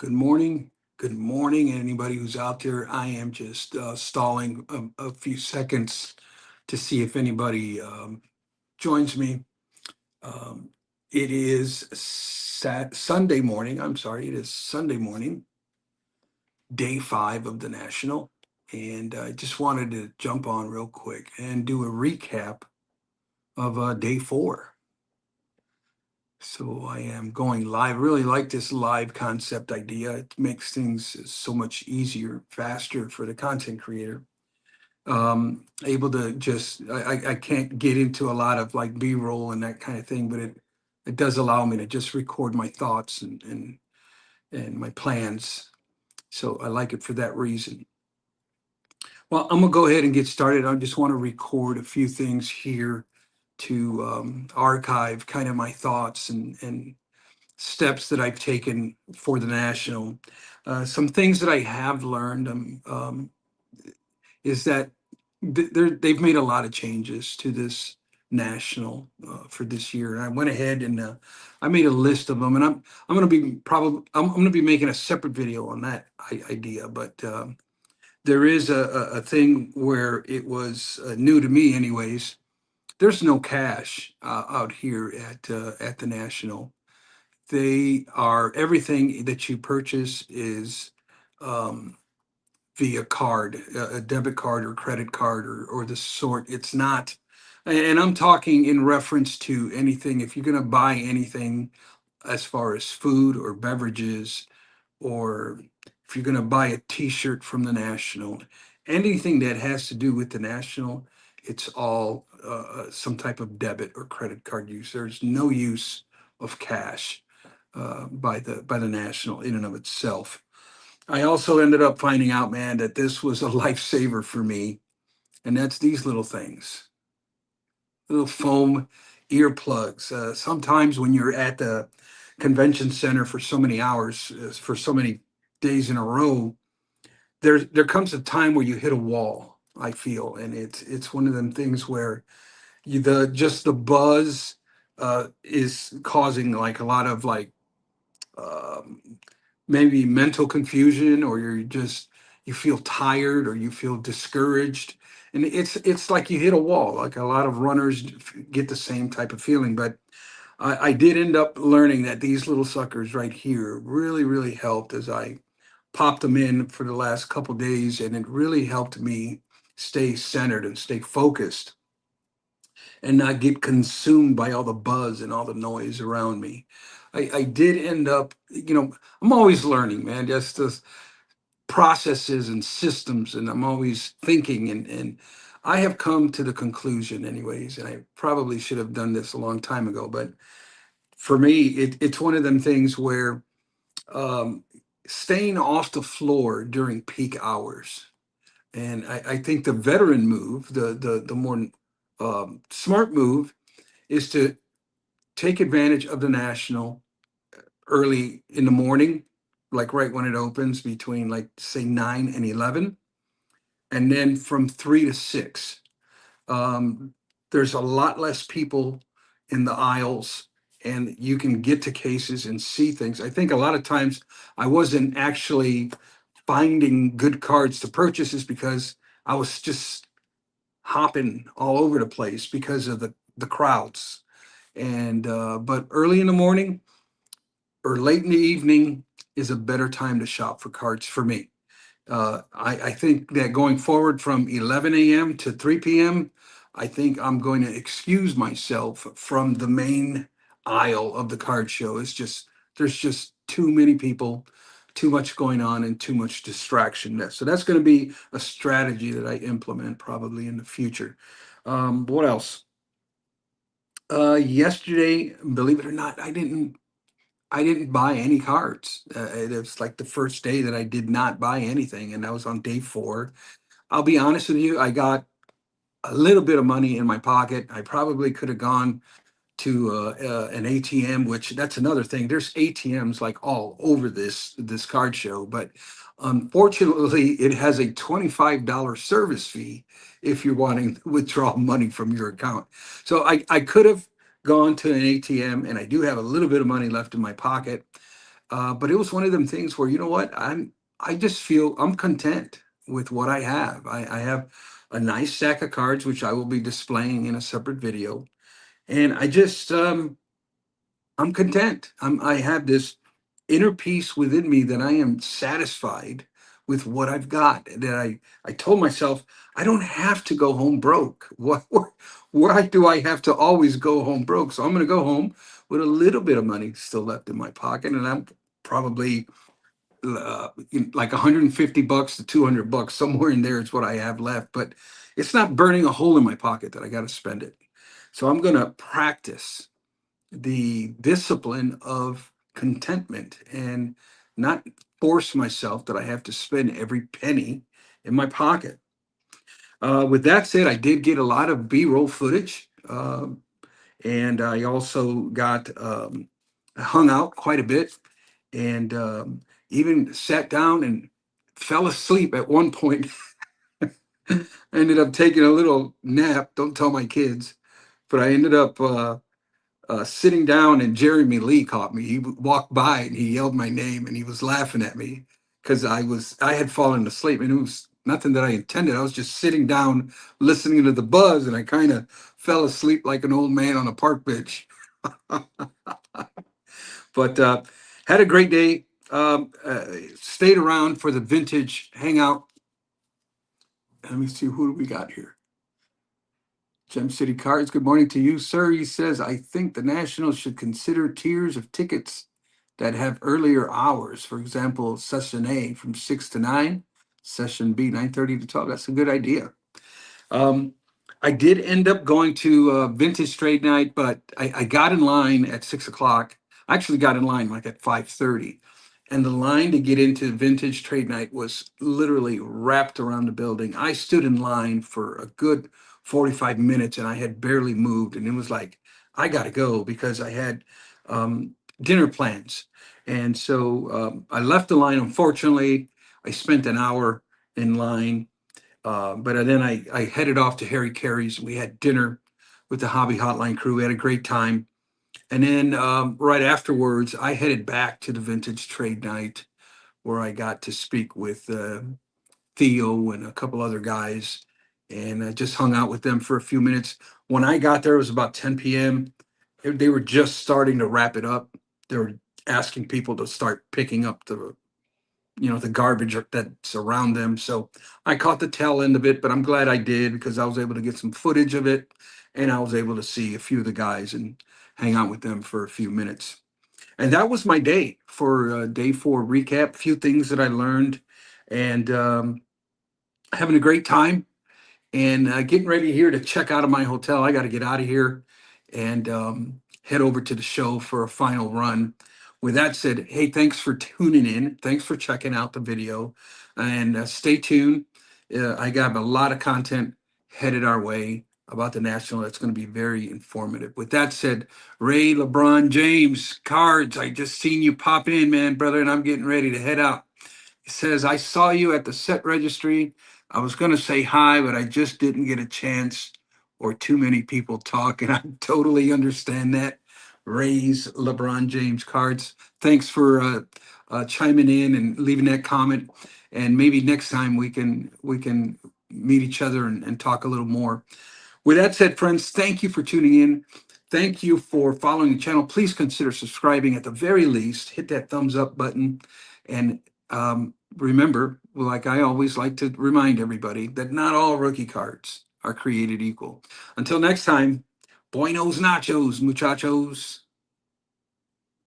Good morning. Good morning, anybody who's out there. I am just stalling a few seconds to see if anybody joins me. Um, it is Sunday morning. I'm sorry, it is Sunday morning, day 5 of the National. And I just wanted to jump on real quick and do a recap of day 4. So I am going live. Really like this live concept idea. It makes things so much easier, faster for the content creator. Able to just I can't get into a lot of like B-roll and that kind of thing, but it does allow me to just record my thoughts and my plans. So I like it for that reason. Well, I'm gonna go ahead and get started. I just want to record a few things here to archive kind of my thoughts and steps that I've taken for the national. Some things that I have learned is that they've made a lot of changes to this national for this year. And I went ahead and I made a list of them, and I'm going to be I'm going to be making a separate video on that idea. But there is a thing where it was new to me, anyways. There's no cash out here at the national. They are everything that you purchase is um, via card, a debit card or credit card or the sort. It's not, and I'm talking in reference to anything. If you're going to buy anything as far as food or beverages, or if you're going to buy a T-shirt from the National, anything that has to do with the National, it's all some type of debit or credit card use. There's no use of cash by the National in and of itself. I also ended up finding out, man, that this was a lifesaver for me, and that's these little things, little foam earplugs. Sometimes when you're at the convention center for so many hours, for so many days in a row, there comes a time where you hit a wall. I feel, and it's one of them things where the just the buzz is causing like a lot of like um, maybe mental confusion, or you feel tired or you feel discouraged, and it's like you hit a wall. Like a lot of runners get the same type of feeling. But I did end up learning that these little suckers right here really helped as I popped them in for the last couple days, and it really helped me stay centered and stay focused and not get consumed by all the buzz and all the noise around me. I did end up, I'm always learning, man, just the processes and systems, and I'm always thinking. And I have come to the conclusion, anyways, and I probably should have done this a long time ago, but for me, it's one of them things where um, staying off the floor during peak hours. And I think the veteran move, the more smart move, is to take advantage of the national early in the morning, like right when it opens between like say 9 and 11, and then from 3 to 6. Um, there's a lot less people in the aisles, and you can get to cases and see things. I think a lot of times I wasn't actually finding good cards to purchase is because I was just hopping all over the place because of the crowds. And but early in the morning or late in the evening is a better time to shop for cards for me. I think that going forward from 11 a.m. to 3 p.m., I think I'm going to excuse myself from the main aisle of the card show. There's just too many people, too much going on, and too much distraction there. So that's going to be a strategy that I implement probably in the future. What else? Yesterday, believe it or not, I didn't buy any cards. It was like the first day that I did not buy anything, and that was on day 4. I'll be honest with you, I got a little bit of money in my pocket. I probably could have gone to an ATM, which that's another thing. There's ATMs like all over this card show, but unfortunately, it has a $25 service fee if you're wanting to withdraw money from your account. So I could have gone to an ATM, and I do have a little bit of money left in my pocket. But it was one of them things where, you know what, I just feel I'm content with what I have. I have a nice stack of cards which I will be displaying in a separate video, and I'm content. I have this inner peace within me that I am satisfied with what I've got. That I told myself I don't have to go home broke. Why do I have to always go home broke? So I'm going to go home with a little bit of money still left in my pocket, and I'm probably like 150 bucks to 200 bucks somewhere in there is what I have left. But it's not burning a hole in my pocket that I got to spend it. So I'm going to practice the discipline of contentment and not force myself that I have to spend every penny in my pocket. With that said, I did get a lot of B-roll footage, and I also got I hung out quite a bit, and even sat down and fell asleep at one point. I ended up taking a little nap. Don't tell my kids, but I ended up sitting down, and Jeremy Lee caught me. He walked by and he yelled my name, and he was laughing at me because I had fallen asleep, and it was nothing that I intended. I was just sitting down listening to the buzz, and I kind of fell asleep like an old man on a park bench. But had a great day. Stayed around for the vintage hangout. Let me see, who do we got here? Gem City Cards, good morning to you, sir. He says, I think the Nationals should consider tiers of tickets that have earlier hours. For example, session A from 6 to 9, session B 9:30 to 12. That's a good idea. Um, I did end up going to Vintage Trade Night, but I got in line at 6 o'clock. I actually got in line like at 5:30, and the line to get into Vintage Trade Night was literally wrapped around the building. I stood in line for a good 45 minutes, and I had barely moved, and it was like I got to go because I had dinner plans, and so I left the line. Unfortunately, I spent an hour in line, but then I headed off to Harry Carey's. We had dinner with the Hobby Hotline crew. We had a great time. And then right afterwards, I headed back to the Vintage Trade Night where I got to speak with Theo and a couple other guys, and I just hung out with them for a few minutes. When I got there, it was about 10 p.m. They were just starting to wrap it up. They were asking people to start picking up the garbage that's around them. So I caught the tail end of it, but I'm glad I did because I was able to get some footage of it, and I was able to see a few of the guys and hang out with them for a few minutes. And that was my day for day four recap. A few things that I learned, and having a great time, and getting ready here to check out of my hotel. I got to get out of here and head over to the show for a final run. With that said, hey, thanks for tuning in. Thanks for checking out the video, and stay tuned. I got a lot of content headed our way about the National. That's going to be very informative. With that said, Ray LeBron James cards. I just seen you pop in, man, brother, and I'm getting ready to head out. It says, I saw you at the set registry. I was going to say hi, but I just didn't get a chance, or too many people talk. And I totally understand that. Raise LeBron James cards. Thanks for chiming in and leaving that comment. And maybe next time we can meet each other and talk a little more. With that said, friends, thank you for tuning in. Thank you for following the channel. Please consider subscribing at the very least. Hit that thumbs up button. And remember, like I always like to remind everybody, that not all rookie cards are created equal. Until next time, buenos nachos, muchachos.